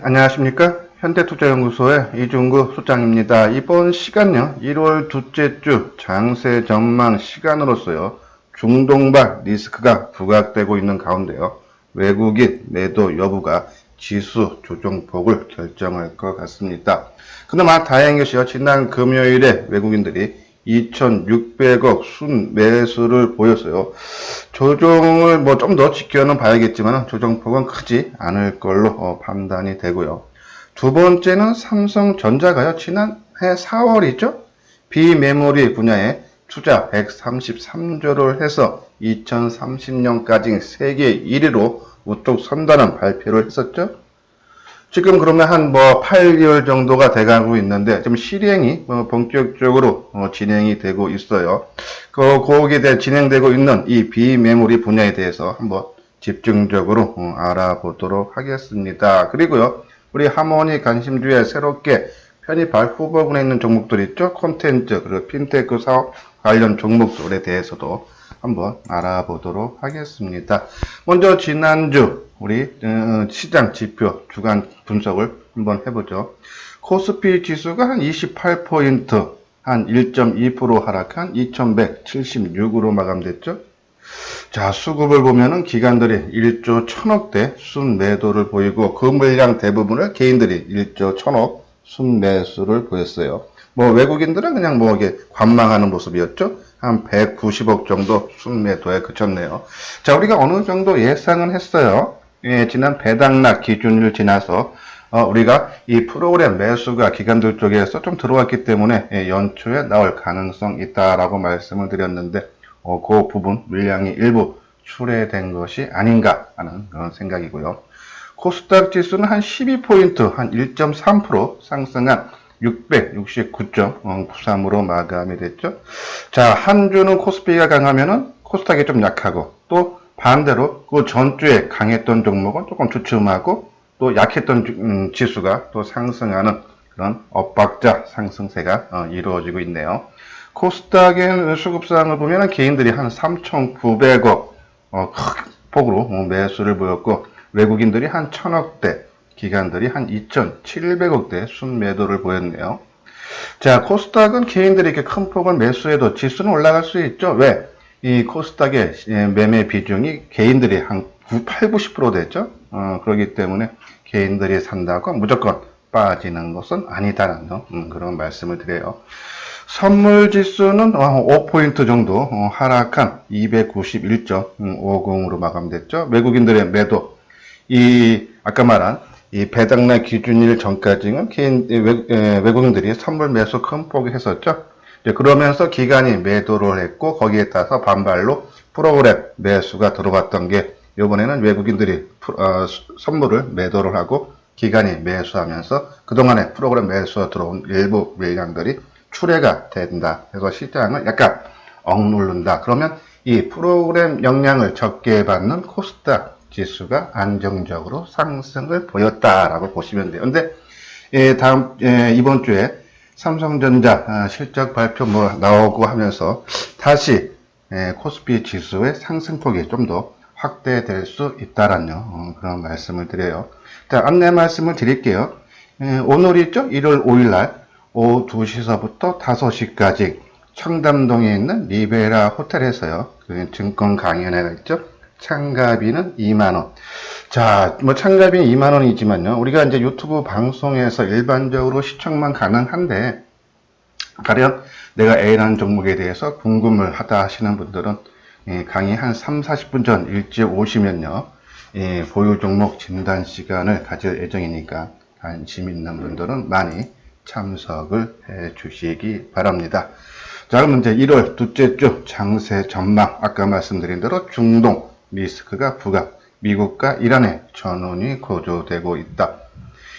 안녕하십니까? 현대투자연구소의 이중구 소장입니다. 이번 시간요, 1월 둘째 주 장세 전망 시간으로서요, 중동발 리스크가 부각되고 있는 가운데요, 외국인 매도 여부가 지수 조정폭을 결정할 것 같습니다. 그나마 다행인 것이요, 지난 금요일에 외국인들이 2,600억 순매수를 보였어요. 조정을 뭐 좀 더 지켜는 봐야겠지만 조정폭은 크지 않을 걸로 판단이 되고요. 두 번째는 삼성전자가요. 지난해 4월이죠. 비메모리 분야에 투자 133조를 해서 2030년까지 세계 1위로 우뚝 선다는 발표를 했었죠. 지금 그러면 한 8개월 정도가 돼가고 있는데 좀 실행이 본격적으로 진행이 되고 있어요. 거기에 대해 진행되고 있는 이 비메모리 분야에 대해서 한번 집중적으로 알아보도록 하겠습니다. 그리고요, 우리 하모니 관심주에 새롭게 편입할 후보군에 있는 종목들 있죠? 콘텐츠, 그리고 핀테크 사업 관련 종목들에 대해서도 한번 알아보도록 하겠습니다. 먼저 지난주 우리 시장 지표 주간 분석을 한번 해보죠. 코스피 지수가 한 28포인트, 한 1.2% 하락한 2176으로 마감됐죠. 자, 수급을 보면은 기관들이 1조 1000억대 순매도를 보이고 그 물량 대부분을 개인들이 1조 1000억 순매수를 보였어요. 외국인들은 그냥 이게 관망하는 모습이었죠. 한 190억 정도 순매도에 그쳤네요. 자, 우리가 어느 정도 예상은 했어요. 예, 지난 배당락 기준을 지나서 우리가 이 프로그램 매수가 기관들 쪽에서 좀 들어왔기 때문에 연초에 나올 가능성 있다라고 말씀을 드렸는데 그 부분 물량이 일부 출회된 것이 아닌가 하는 그런 생각이고요. 코스닥 지수는 한 12포인트, 한 1.3% 상승한 669.93으로 마감이 됐죠. 자, 한 주는 코스피가 강하면은 코스닥이 좀 약하고, 또 반대로 그 전주에 강했던 종목은 조금 주춤하고, 또 약했던 지수가 또 상승하는 그런 엇박자 상승세가 이루어지고 있네요. 코스닥의 수급상을 보면 개인들이 한 3,900억 큰 폭으로 매수를 보였고, 외국인들이 한 1000억대, 기관들이 한 2,700억대 순매도를 보였네요. 자, 코스닥은 개인들이 이렇게 큰 폭을 매수해도 지수는 올라갈 수 있죠. 왜? 이 코스닥의 매매 비중이 개인들이 한 8, 90% 됐죠. 그렇기 때문에 개인들이 산다고 무조건 빠지는 것은 아니다라는 그런 말씀을 드려요. 선물 지수는 5포인트 정도 하락한 291.50으로 마감됐죠. 외국인들의 매도, 아까 말한 이 배당락 기준일 전까지는 외국인들이 선물 매수 큰 폭이 했었죠. 그러면서 기관이 매도를 했고 거기에 따라서 반발로 프로그램 매수가 들어왔던 게 이번에는 외국인들이 선물을 매도를 하고 기관이 매수하면서 그동안에 프로그램 매수가 들어온 일부 물량들이 출회가 된다. 그래서 시장을 약간 억누른다. 그러면 이 프로그램 영향을 적게 받는 코스닥 지수가 안정적으로 상승을 보였다라고 보시면 돼요. 근데 이번 주에 삼성전자 실적 발표 나오고 하면서 다시 코스피 지수의 상승폭이 좀 더 확대될 수 있다라는 그런 말씀을 드려요. 자, 안내 말씀을 드릴게요. 오늘 있죠? 1월 5일 날 오후 2시서부터 5시까지 청담동에 있는 리베라 호텔에서요. 증권 강연회가 있죠? 참가비는 2만원. 자, 참가비는 2만원이지만요. 우리가 이제 유튜브 방송에서 일반적으로 시청만 가능한데, 가령 내가 A라는 종목에 대해서 궁금을 하다 하시는 분들은 강의 한 3, 40분 전 일찍 오시면요. 보유 종목 진단 시간을 가질 예정이니까 관심 있는 분들은 많이 참석을 해 주시기 바랍니다. 자, 그럼 이제 1월 둘째 주 장세 전망, 아까 말씀드린 대로 중동 리스크가 부각, 미국과 이란의 전운이 고조되고 있다.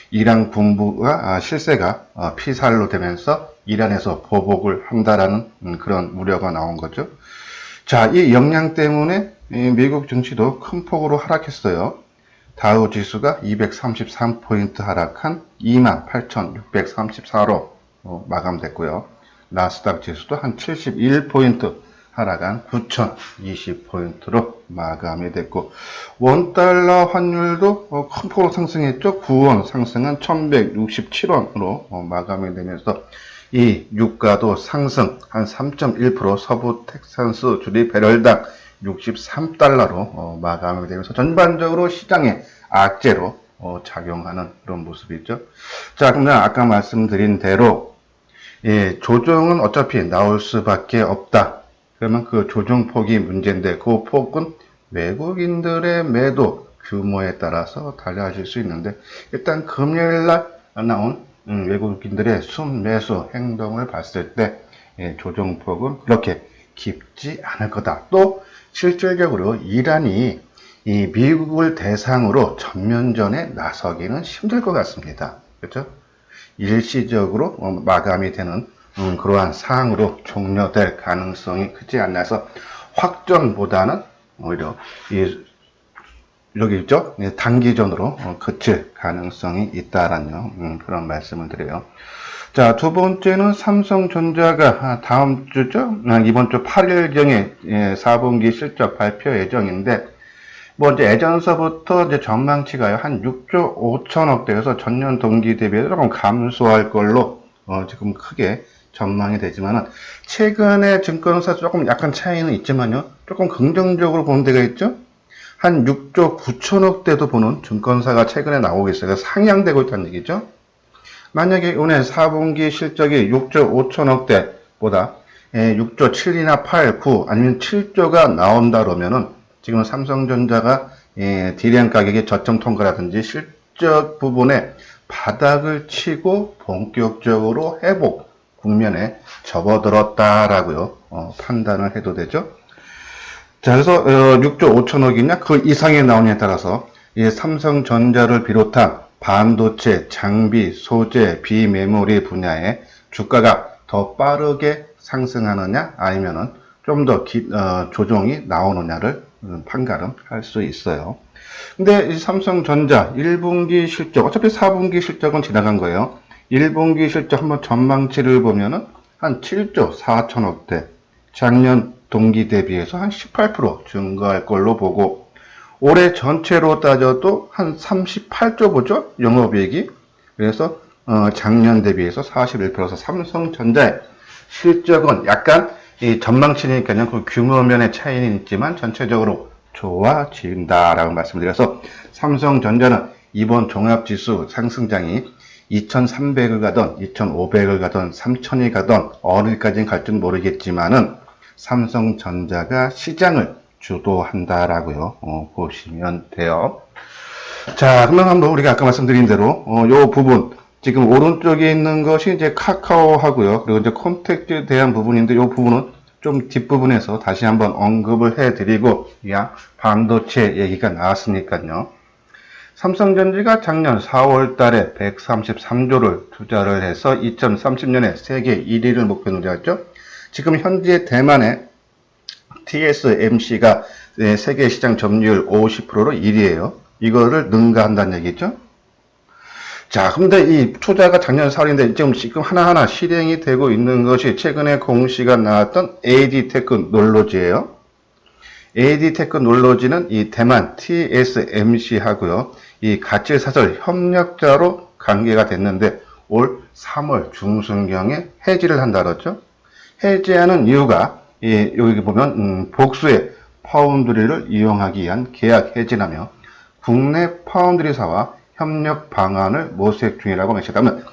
이란 군부가 실세가 피살로 되면서 이란에서 보복을 한다라는 그런 우려가 나온 거죠. 자, 이 영향 때문에 미국 증시도 큰 폭으로 하락했어요. 다우 지수가 233포인트 하락한 28,634로 마감됐고요. 나스닥 지수도 한 71포인트 하락한 9,020포인트로 마감이 됐고, 원달러 환율도 큰 폭으로 상승했죠. 9원 상승한 1167원으로 마감이 되면서 이 유가도 상승 한 3.1%, 서부 텍사스 주리 배럴당 63달러로 마감이 되면서 전반적으로 시장의 악재로 작용하는 그런 모습이죠. 자, 그러면 아까 말씀드린 대로 조정은 어차피 나올 수밖에 없다. 그러면 그 조정폭이 문제인데 그 폭은 외국인들의 매도 규모에 따라서 달라질 수 있는데, 일단 금요일날 나온 외국인들의 순매수 행동을 봤을 때 조정폭은 그렇게 깊지 않을 거다. 또 실질적으로 이란이 이 미국을 대상으로 전면전에 나서기는 힘들 것 같습니다. 그렇죠? 일시적으로 마감이 되는 그러한 사항으로 종료될 가능성이 크지 않나서 확전보다는 오히려 여기 있죠? 단기전으로 그칠 가능성이 있다라는 그런 말씀을 드려요. 자, 두 번째는 삼성전자가 다음 주죠? 이번 주 8일경에 4분기 실적 발표 예정인데, 이제 예전서부터 이제 전망치가요, 한 6조 5천억대에서 전년 동기 대비해서 조금 감소할 걸로, 지금 크게 전망이 되지만은, 최근에 증권사 조금 약간 차이는 있지만요, 조금 긍정적으로 보는 데가 있죠? 한 6조 9천억대도 보는 증권사가 최근에 나오고 있어요. 상향되고 있다는 얘기죠. 만약에 오늘 4분기 실적이 6조 5천억대보다 6조 7이나 8, 9 아니면 7조가 나온다 그러면은 지금 삼성전자가 디램 가격의 저점 통과라든지 실적 부분에 바닥을 치고 본격적으로 회복 국면에 접어들었다라고요 판단을 해도 되죠. 자, 그래서 6조 5천억이냐 그 이상이 나오냐에 따라서 이 삼성전자를 비롯한 반도체, 장비, 소재, 비메모리 분야의 주가가 더 빠르게 상승하느냐 아니면은 좀 더 조정이 나오느냐를 판가름할 수 있어요. 근데 이 삼성전자 1분기 실적, 어차피 4분기 실적은 지나간 거예요. 1분기 실적 한번 전망치를 보면은 한 7조 4천억대, 작년 동기 대비해서 한 18% 증가할 걸로 보고, 올해 전체로 따져도 한 38조 보죠? 영업이익이. 그래서 작년 대비해서 41%서 삼성전자의 실적은 약간 이 전망치니까요, 그 규모면의 차이는 있지만 전체적으로 좋아진다라고 말씀드려서, 삼성전자는 이번 종합지수 상승장이 2300을 가던 2500을 가던 3000이 가던 어디까지는 갈지는 모르겠지만은 삼성전자가 시장을 주도한다라고요 보시면 돼요. 자, 그러면 한번 우리가 아까 말씀드린 대로 요 부분 지금 오른쪽에 있는 것이 이제 카카오 하고요, 그리고 이제 콘택트에 대한 부분인데, 요 부분은 좀 뒷부분에서 다시 한번 언급을 해드리고, 그냥 반도체 얘기가 나왔으니까요. 삼성전자가 작년 4월 달에 133조를 투자를 해서 2030년에 세계 1위를 목표로 잡았죠. 지금 현재 대만의 TSMC가 세계 시장 점유율 50%로 1위예요. 이거를 능가한다는 얘기죠. 자, 근데 이 투자가 작년 4월인데 지금 하나하나 실행이 되고 있는 것이 최근에 공시가 나왔던 AD테크놀로지예요. AD테크놀로지는 이 대만 TSMC하고요, 이 가치사설 협력자로 관계가 됐는데 올 3월 중순경에 해지를 한다 그랬죠. 해지하는 이유가 여기 보면 복수의 파운드리를 이용하기 위한 계약 해지라며 국내 파운드리사와 협력 방안을 모색 중이라고 말했다면,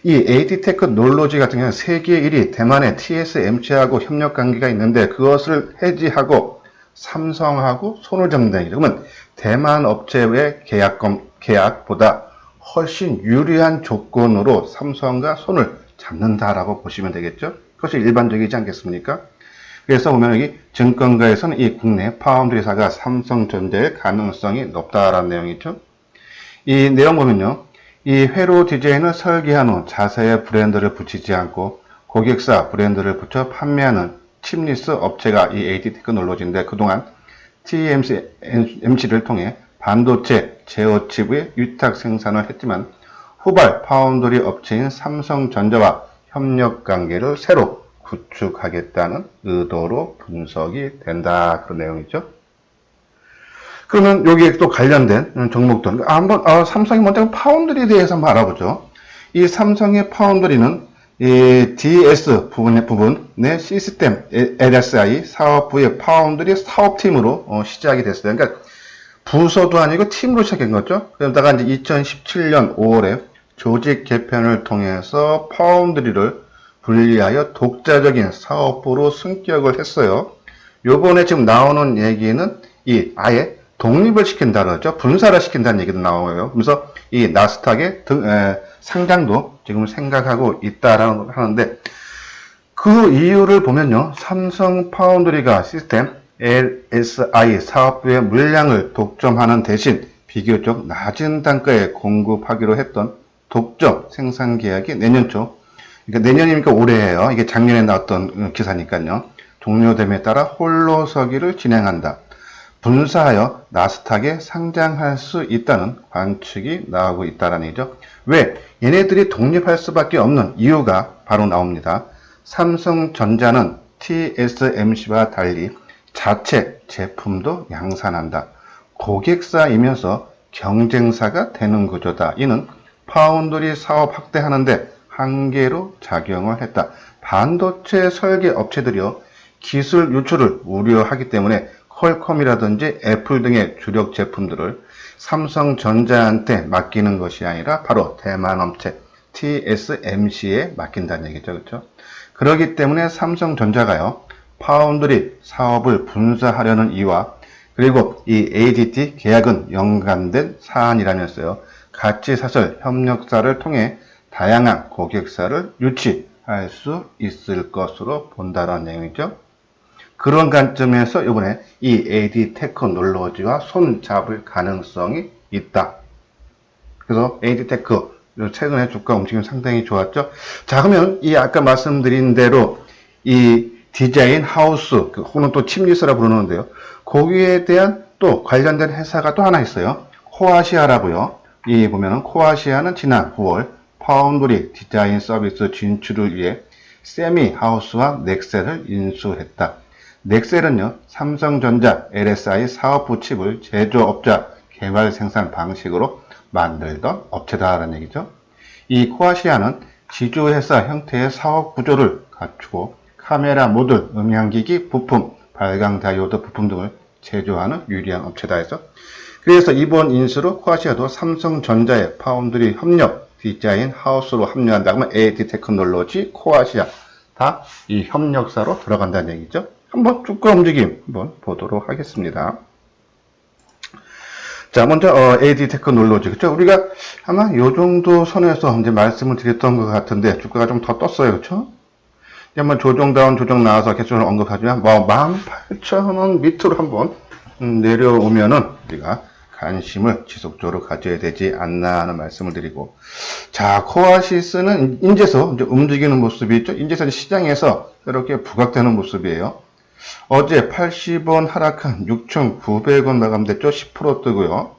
이 AD테크놀로지 같은 경우는 세계 1위 대만의 TSMC하고 협력 관계가 있는데 그것을 해지하고 삼성하고 손을 잡는다. 그러면 대만 업체의 계약보다 훨씬 유리한 조건으로 삼성과 손을 잡는다라고 보시면 되겠죠. 그것이 일반적이지 않겠습니까? 그래서 보면 여기 증권가에서는 이 국내 파운드리사가 삼성전자의 가능성이 높다라는 내용이죠. 이 내용 보면요, 이 회로 디자인을 설계한 후 자사의 브랜드를 붙이지 않고 고객사 브랜드를 붙여 판매하는 칩리스 업체가 이 AD테크놀로지인데, 그동안 TSMC를 통해 반도체 제어칩의 위탁 생산을 했지만 후발 파운드리 업체인 삼성전자와 협력 관계를 새로 구축하겠다는 의도로 분석이 된다. 그런 내용이죠. 그러면 여기에 또 관련된 종목들. 삼성이 먼저 파운드리에 대해서 한번 알아보죠. 이 삼성의 파운드리는 이 DS 부분의 시스템 LSI 사업부의 파운드리 사업팀으로 시작이 됐어요. 그러니까 부서도 아니고 팀으로 시작한 거죠. 그러다가 이제 2017년 5월에 조직 개편을 통해서 파운드리를 분리하여 독자적인 사업부로 승격을 했어요. 요번에 지금 나오는 얘기는 아예 독립을 시킨다 그러죠. 분사를 시킨다는 얘기도 나와요. 그래서 이 나스닥의 상장도 지금 생각하고 있다라고 하는데, 그 이유를 보면요. 삼성 파운드리가 시스템 LSI 사업부의 물량을 독점하는 대신 비교적 낮은 단가에 공급하기로 했던 독점 생산 계약이 내년 초, 그러니까 내년이니까 올해예요. 이게 작년에 나왔던 기사니까요. 종료됨에 따라 홀로 서기를 진행한다. 분사하여 나스닥에 상장할 수 있다는 관측이 나오고 있다는 얘기죠. 왜? 얘네들이 독립할 수밖에 없는 이유가 바로 나옵니다. 삼성전자는 TSMC와 달리 자체 제품도 양산한다. 고객사이면서 경쟁사가 되는 구조다. 이는 파운드리 사업 확대하는데 한계로 작용을 했다. 반도체 설계 업체들이요, 기술 유출을 우려하기 때문에 퀄컴이라든지 애플 등의 주력 제품들을 삼성전자한테 맡기는 것이 아니라 바로 대만 업체 TSMC에 맡긴다는 얘기죠. 그렇죠? 그렇기 때문에 삼성전자가요, 파운드리 사업을 분사하려는 이유와 그리고 이 ADT 계약은 연관된 사안이라면서요, 가치 사설 협력사를 통해 다양한 고객사를 유치할 수 있을 것으로 본다는 내용이죠. 그런 관점에서 이번에 이 AD 테크놀로지와 손잡을 가능성이 있다. 그래서 AD 테크 최근에 주가 움직임 상당히 좋았죠. 자, 그러면 이 아까 말씀드린 대로 이 디자인 하우스 혹은 또 칩리스라 부르는데요. 거기에 대한 또 관련된 회사가 또 하나 있어요. 코아시아라고요. 이 보면은 코아시아는 지난 9월 파운드리 디자인 서비스 진출을 위해 세미 하우스와 넥셀을 인수했다. 넥셀은요, 삼성전자 LSI 사업부 칩을 제조업자 개발 생산 방식으로 만들던 업체다라는 얘기죠. 이 코아시아는 지주회사 형태의 사업 구조를 갖추고 카메라 모듈, 음향기기 부품, 발광 다이오드 부품 등을 제조하는 유리한 업체다 해서, 그래서 이번 인수로 코아시아도 삼성전자의 파운드리 협력 디자인 하우스로 합류한다. 그러면 AD 테크놀로지, 코아시아 다 이 협력사로 들어간다는 얘기죠. 한번 주가 움직임 한번 보도록 하겠습니다. 자, 먼저 AD 테크놀로지, 그렇죠? 우리가 아마 요 정도 선에서 이제 말씀을 드렸던 것 같은데 주가가 좀 더 떴어요, 그렇죠? 한번 조정다운 조정 나와서 계속 언급하지만 18,000원 밑으로 한번 내려오면은 우리가 관심을 지속적으로 가져야 되지 않나 하는 말씀을 드리고, 자, 코아시스는 인제서 이제 움직이는 모습이 있죠. 인제서 시장에서 이렇게 부각되는 모습이에요. 어제 80원 하락한 6,900원 마감됐죠. 10% 뜨고요.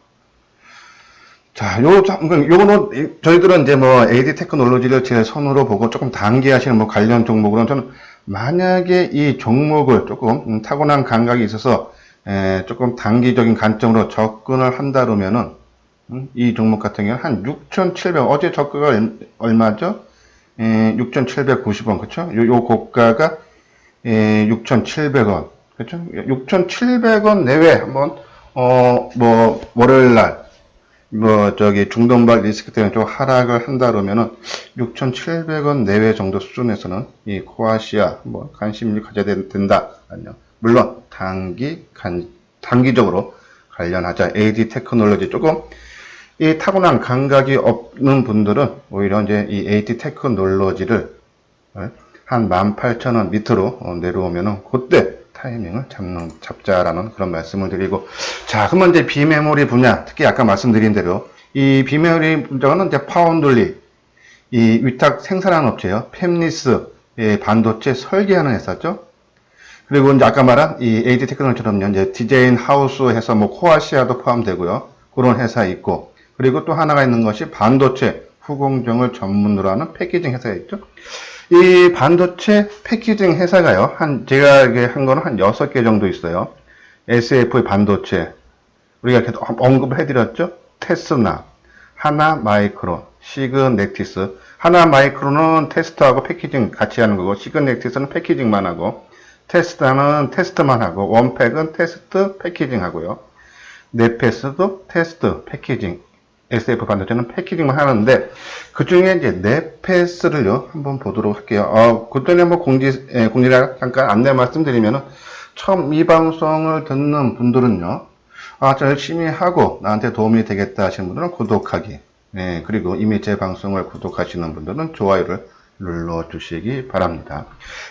자, 요거는 저희들은 이제 AD 테크놀로지를 제 손으로 보고 조금 단기하시는 관련 종목으로는 저는 만약에 이 종목을 조금 타고난 감각이 있어서 조금 단기적인 관점으로 접근을 한다 그러면은 이 종목 같은 경우는 한 6,700원, 어제 저가가 얼마죠? 6,790원, 그쵸? 요 고가가 6,700원, 그쵸? 6,700원 내외 한번 월요일날 중동발 리스크 때문에 좀 하락을 한다 그러면은 6,700원 내외 정도 수준에서는 이 코아시아 관심을 가져야 된다. 아니요. 물론 단기적으로 관련하자. AD 테크놀로지 조금 이 타고난 감각이 없는 분들은 오히려 이제 이 AD 테크놀로지를 한 18,000원 밑으로 내려오면은 그때 타이밍을 잡자라는 그런 말씀을 드리고, 자, 그러면 이제 비메모리 분야, 특히 아까 말씀드린 대로 이 비메모리 분야는 이제 파운드리, 이 위탁 생산하는 업체요. 팹리스, 반도체 설계하는 회사죠. 그리고 이제 아까 말한 이 AD 테크놀로지처럼요, 이제 디자인 하우스 해서 코아시아도 포함되고요. 그런 회사 있고, 그리고 또 하나가 있는 것이 반도체 후공정을 전문으로 하는 패키징 회사가 있죠. 이 반도체 패키징 회사가요, 제가 이게 한 거는 한 6개 정도 있어요. SF의 반도체, 우리가 계속 언급을 해드렸죠? 테스나, 하나마이크론, 시그넥티스. 하나마이크론은 테스트하고 패키징 같이 하는 거고, 시그넥티스는 패키징만 하고, 테스나는 테스트만 하고, 원팩은 테스트 패키징 하고요. 넷패스도 테스트 패키징, SF 반도체는 패키징만 하는데, 그 중에 이제 넷패스를요, 한번 보도록 할게요. 그 전에 뭐 공지라 잠깐 안내 말씀드리면은, 처음 이 방송을 듣는 분들은요, 저 열심히 하고 나한테 도움이 되겠다 하시는 분들은 구독하기, 그리고 이미 제 방송을 구독하시는 분들은 좋아요를 눌러주시기 바랍니다.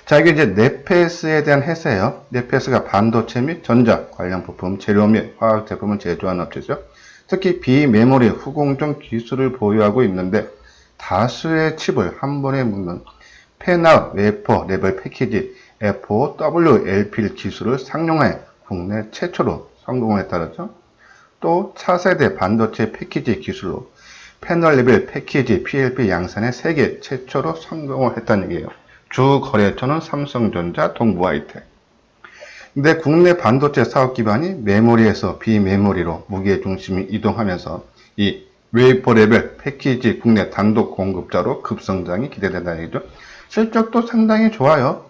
자, 이게 이제 넷패스에 대한 회사예요. 넷패스가 반도체 및 전자 관련 부품, 재료 및 화학 제품을 제조하는 업체죠. 특히 비메모리 후공정 기술을 보유하고 있는데, 다수의 칩을 한 번에 묶는 팬아웃 웨퍼 레벨 패키지 FOWLP 기술을 상용화해 국내 최초로 성공을 했다죠. 또 차세대 반도체 패키지 기술로 패널 레벨 패키지 PLP 양산에 세계 최초로 성공을 했다는 얘기예요. 주 거래처는 삼성전자, 동부하이텍. 근데 국내 반도체 사업 기반이 메모리에서 비메모리로 무게 중심이 이동하면서 이 웨이퍼 레벨 패키지 국내 단독 공급자로 급성장이 기대된다는 얘기죠. 실적도 상당히 좋아요.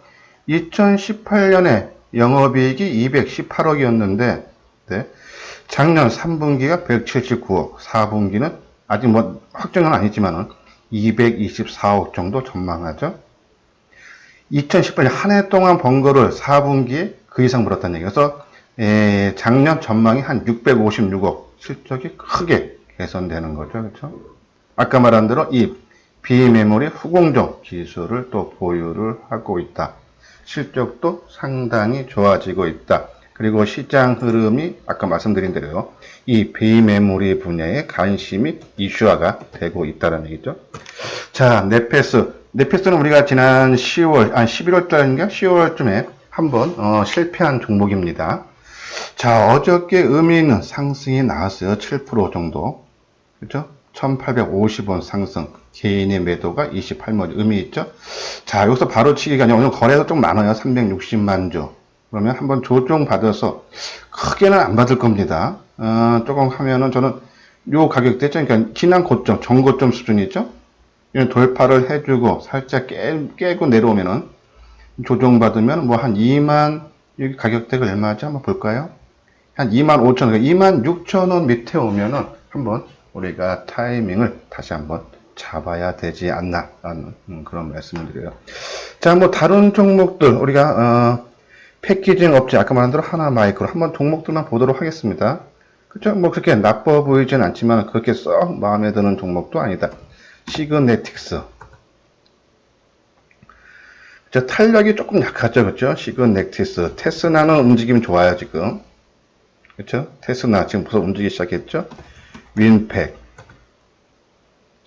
2018년에 영업이익이 218억이었는데 작년 3분기가 179억, 4분기는 아직 뭐 확정은 아니지만은 224억 정도 전망하죠. 2018년 한 해 동안 번 거를 4분기에 그 이상 벌었다는 얘기여서 작년 전망이 한 656억, 실적이 크게 개선되는 거죠. 그렇죠? 아까 말한 대로 이 비메모리 후공정 기술을 또 보유를 하고 있다. 실적도 상당히 좋아지고 있다. 그리고 시장 흐름이 아까 말씀드린 대로요, 이 비메모리 분야에 관심이 이슈화가 되고 있다는 얘기죠. 자, 넷패스는 우리가 지난 11월달인가 10월쯤에 한번 실패한 종목입니다. 자, 어저께 의미 있는 상승이 나왔어요. 7% 정도. 그렇죠? 1850원 상승. 개인의 매도가 28만 의미 있죠? 자, 여기서 바로 치기가 아니라 오늘 거래가 좀 많아요. 360만 주. 그러면 한번 조정 받아서 크게는 안 받을 겁니다. 조금 하면은 저는 요 가격대, 그러니까 지난 고점, 전고점 수준이죠? 이런 돌파를 해주고 살짝 깨고 내려오면은 조정받으면 뭐 한 2만, 여기 가격대가 얼마죠? 한번 볼까요? 한 2만 5천 원, 2만 6천 원 밑에 오면은 한번 우리가 타이밍을 다시 한번 잡아야 되지 않나 라는 그런 말씀을 드려요. 자, 뭐 다른 종목들 우리가 패키징 업체 아까 말한 대로 하나마이크로 한번 종목들만 보도록 하겠습니다. 그쵸? 뭐 그렇게 나빠 보이진 않지만 그렇게 썩 마음에 드는 종목도 아니다. 시그네틱스. 자, 탄력이 조금 약하죠. 그쵸? 시그넥티스. 테스나는 움직임 좋아요, 지금. 그쵸? 테스나 지금 벌써 움직이기 시작했죠? 윈팩.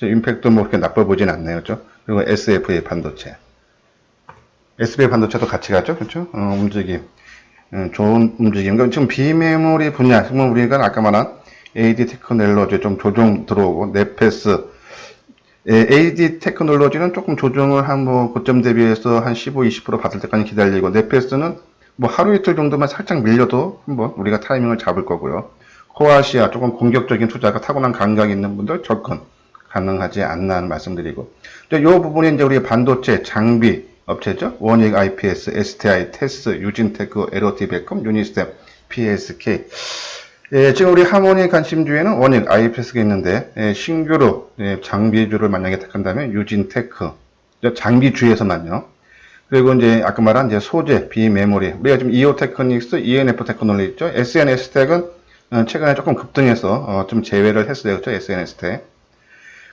윈팩도 뭐 그렇게 나빠 보진 않네요. 그쵸? 그리고 SFA 반도체. SFA 반도체도 같이 가죠. 그쵸? 움직임. 좋은 움직임. 그러니까 지금 비메모리 분야, 지금 우리가 아까 말한 AD 테크놀로지 좀 조정 들어오고, 넷패스, AD 테크놀로지는 조금 조정을 한 뭐 고점 대비해서 한 15, 20% 받을 때까지 기다리고, 넷패스는 뭐 하루 이틀 정도만 살짝 밀려도 한번 우리가 타이밍을 잡을 거고요. 코아시아 조금 공격적인 투자가 타고난 감각이 있는 분들 접근 가능하지 않나 하는 말씀드리고, 이 부분이 이제 우리 반도체 장비 업체죠. 원익 IPS, STI, 테스, 유진테크, LOT베컴, 유니스템, PSK. 지금 우리 하모니 관심주에는 원익 IPS가 있는데, 신규로 장비주를 만약에 택한다면 유진테크, 장비주에서만요. 그리고 이제 아까 말한 이제 소재, 비메모리, 우리가 지금 이오테크닉스, ENF 테크놀로지 있죠. SNS텍은 최근에 조금 급등해서 좀 제외를 했어요. 그렇죠? SNS텍.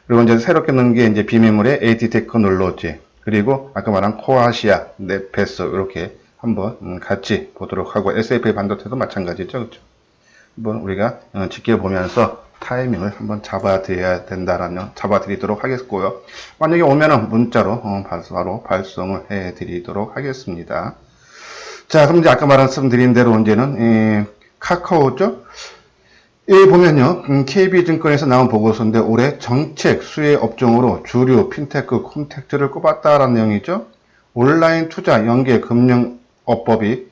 그리고 이제 새롭게 넣은 게 이제 비메모리, AD 테크놀로지. 그리고 아까 말한 코아시아, 넷패스 이렇게 한번 같이 보도록 하고, SFA 반도체도 마찬가지죠. 그렇죠? 한번 우리가 지켜보면서 타이밍을 한번 잡아드리도록 하겠고요. 만약에 오면은 문자로 바로 발송을 해드리도록 하겠습니다. 자, 그럼 이제 아까 말씀드린 대로 이제는 카카오죠. 여기 보면요, KB증권에서 나온 보고서인데 올해 정책 수혜 업종으로 주류, 핀테크, 콘텍트를 꼽았다라는 내용이죠. 온라인 투자 연계 금융업법이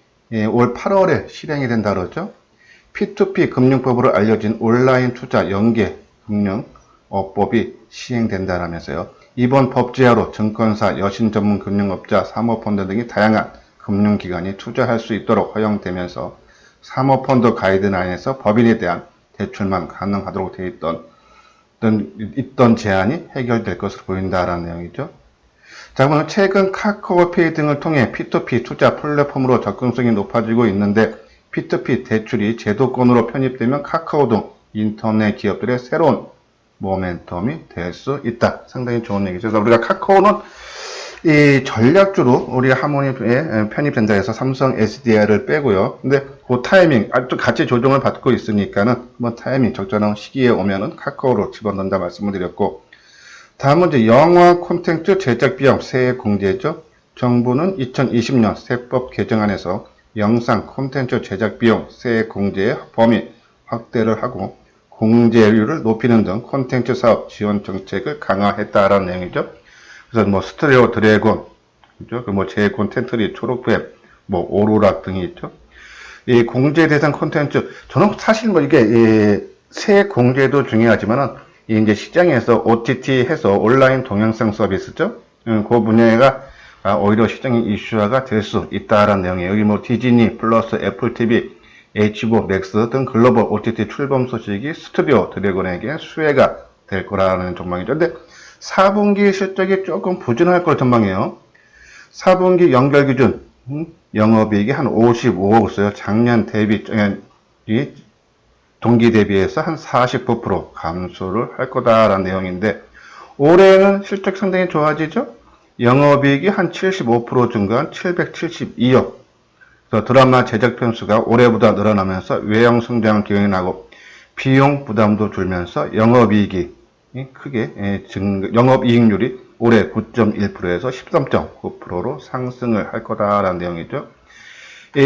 올 8월에 실행이 된다 그러죠. P2P 금융법으로 알려진 온라인 투자 연계 금융업법이 시행된다라면서요. 이번 법 제하로 증권사, 여신 전문 금융업자, 사모펀드 등이 다양한 금융기관이 투자할 수 있도록 허용되면서 사모펀드 가이드라인에서 법인에 대한 대출만 가능하도록 되어 있던 제한이 해결될 것으로 보인다라는 내용이죠. 자, 그러면 최근 카카오페이 등을 통해 P2P 투자 플랫폼으로 접근성이 높아지고 있는데 P2P 대출이 제도권으로 편입되면 카카오 등 인터넷 기업들의 새로운 모멘텀이 될 수 있다. 상당히 좋은 얘기죠. 그래서 우리가 카카오는 이 전략주로 우리가 하모니에 편입된다 해서 삼성 SDI를 빼고요. 근데 그 타이밍, 아직도 같이 조정을 받고 있으니까는 뭐 타이밍 적절한 시기에 오면은 카카오로 집어넣는다 말씀을 드렸고, 다음은 이제 영화 콘텐츠 제작 비용 세액 공제죠. 정부는 2020년 세법 개정안에서 영상 콘텐츠 제작 비용 세액 공제의 범위 확대를 하고 공제율을 높이는 등 콘텐츠 사업 지원 정책을 강화했다라는 내용이죠. 그래서 뭐 스튜디오 드래곤, 그죠? 그 뭐 제이콘 텐트리, 초록웹, 뭐 오로라 등이 있죠. 이 공제 대상 콘텐츠, 저는 사실 뭐 이게 세액 공제도 중요하지만은 이제 시장에서 OTT 해서 온라인 동영상 서비스죠. 그 분야가 오히려 시장의 이슈화가 될 수 있다라는 내용이에요. 여기 뭐 디즈니 플러스, 애플 TV, HBO 맥스 등 글로벌 OTT 출범 소식이 스튜디오 드래곤에게 수혜가 될 거라는 전망이죠. 근데 4분기 실적이 조금 부진할 걸 전망해요. 4분기 연결 기준 영업이익이 한 55억 있어요. 작년 대비 동기 대비해서 한 49% 감소를 할 거다라는 내용인데 올해는 실적 상당히 좋아지죠. 영업이익이 한 75% 증가한 772억. 그래서 드라마 제작 편수가 올해보다 늘어나면서 외형 성장 기능이 나고 비용 부담도 줄면서 영업이익이 크게 영업이익률이 올해 9.1%에서 13.9%로 상승을 할 거다라는 내용이죠.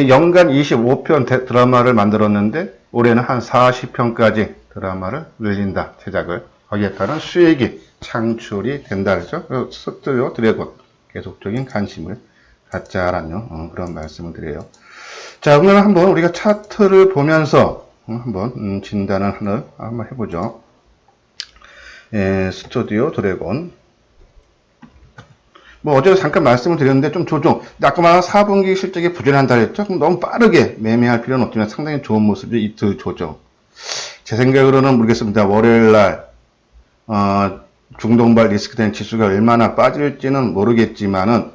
연간 25편 드라마를 만들었는데 올해는 한 40편까지 드라마를 늘린다. 제작을. 거기에 따른 수익이 창출이 된다. 그렇죠? 스튜디오 드래곤 계속적인 관심을 갖자라는 그런 말씀을 드려요. 자, 그러면 한번 우리가 차트를 보면서 한번 진단을 한번 해보죠. 스튜디오 드래곤. 뭐 어제도 잠깐 말씀을 드렸는데 좀 조정. 아까 말한 4분기 실적이 부진한다 했죠? 그럼 너무 빠르게 매매할 필요는 없지만 상당히 좋은 모습이 이틀 조정. 제 생각으로는 모르겠습니다. 월요일날 중동발 리스크된 지수가 얼마나 빠질지는 모르겠지만은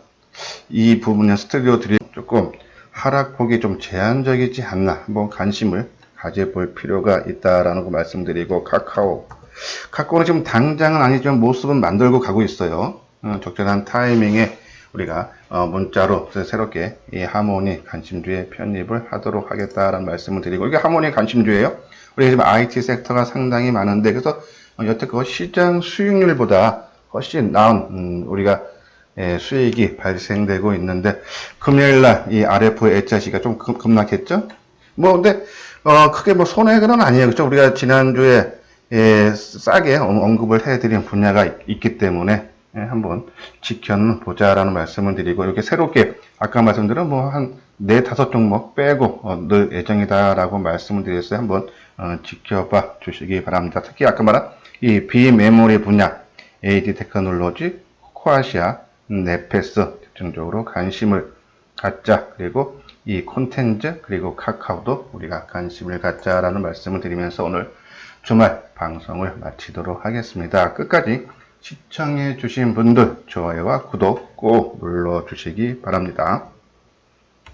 이 부분에 스튜디오 드래곤 조금 하락폭이 좀 제한적이지 않나 한번 관심을 가져볼 필요가 있다라는 거 말씀드리고 카카오는 지금 당장은 아니지만 모습은 만들고 가고 있어요. 적절한 타이밍에 우리가 문자로 새롭게 이 하모니 관심주에 편입을 하도록 하겠다라는 말씀을 드리고 이게 하모니 관심주예요. 우리가 지금 IT 섹터가 상당히 많은데 그래서 여태껏 시장 수익률보다 훨씬 나은 우리가 수익이 발생되고 있는데 금요일날 이 RF HRC가 좀 급락했죠. 뭐 근데 크게 뭐 손해는 아니에요. 그렇죠? 우리가 지난주에 싸게 언급을 해드린 분야가 있기 때문에 한번 지켜보자라는 말씀을 드리고 이렇게 새롭게 아까 말씀드린 뭐 한 4-5종목 빼고 늘 예정이다라고 말씀을 드렸어요. 한번 지켜봐 주시기 바랍니다. 특히 아까 말한 이 비메모리 분야 AD 테크놀로지, 코아시아, 네페스 집중적으로 관심을 갖자. 그리고 이 콘텐츠 그리고 카카오도 우리가 관심을 갖자라는 말씀을 드리면서 오늘 주말 방송을 마치도록 하겠습니다. 끝까지 시청해 주신 분들 좋아요와 구독 꼭 눌러 주시기 바랍니다.